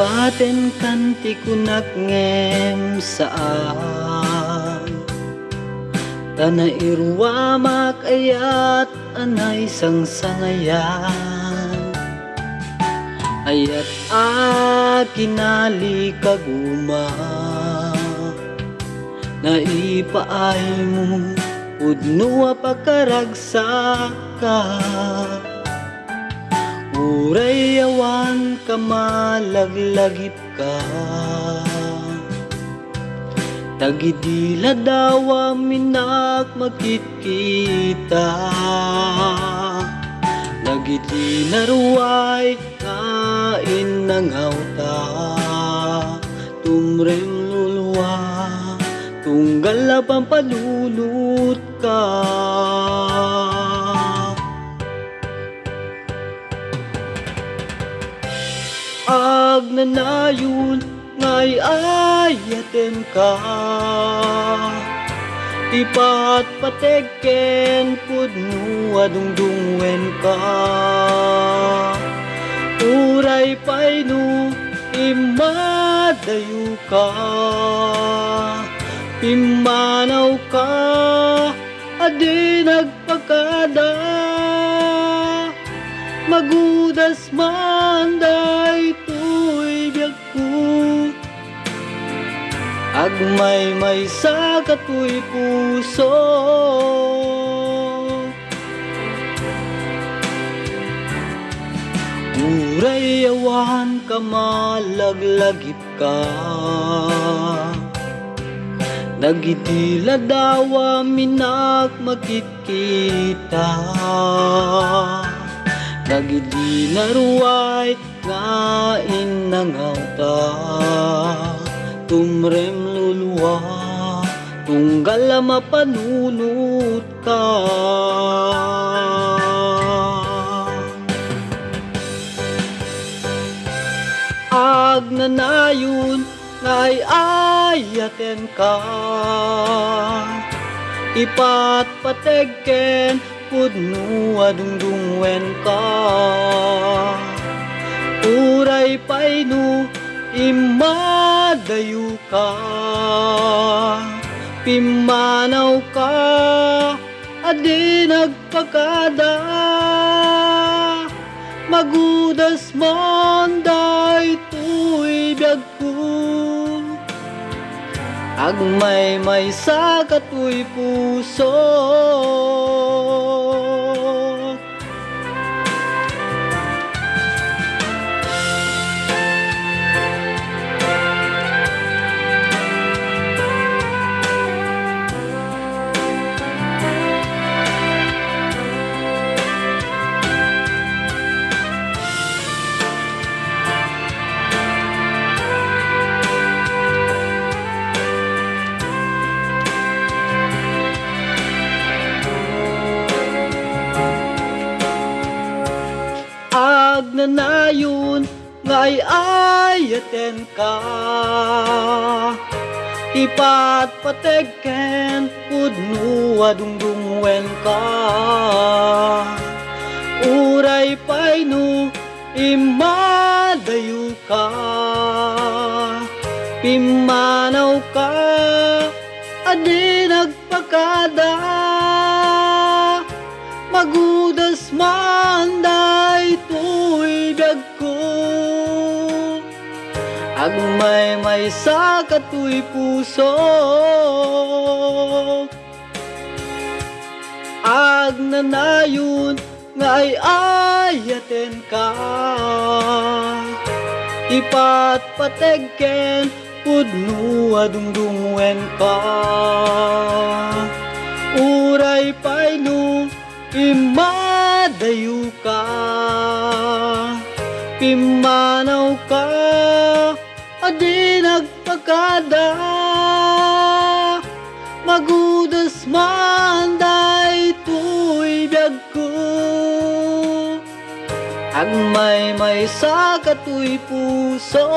Ipaten kanti kunak ngem saan Tana irwa makayat anay sangsangayan Ayat akinali kaguma Na ipaay mo udnua pakaragsakan Uray awan ka malaglagip ka Tagidila dawa minak magkit-kita Nagiti naruay kain nangaw ta Tumrem lulwa tunggal pampalulot ka Agnanayon ngay ayaten ka Ipat pategen pudno adungdungwen ka Uray payno imadayo ka Pimanaw ka adi nagpagkada Magudas manday tuy biag ko Agmay may sa katuy puso Uray awan ka malaglagip ka Nagitila dawa minak makikita Nagidi naruay ngain nangaw ta Tumrem lulwa tunggal mapanunot ka Agnanayon ngay ayaten ka Ipat pategen pudno adungdungwen ka Uray payno imadayo ka Pimanaw ka adi nagpagkada Magudas manday tuy biag ko Agmay may sa katuy puso Agnanayon ngay ayaten ka Ipat pategen pudno adungdungwen ka Uray payno imadayo ka Pimanaw ka adi nagpagkada Magudas manday tuy biag ko Agmay may sa katuy puso Agnanayon ngay ayaten ka Ipat pategen pudno adungdungwen ka Uray payno imadayo ka Pimanaw ka adi nagpagkada Magudas manday tuy biag ko Agmay may sa katuy puso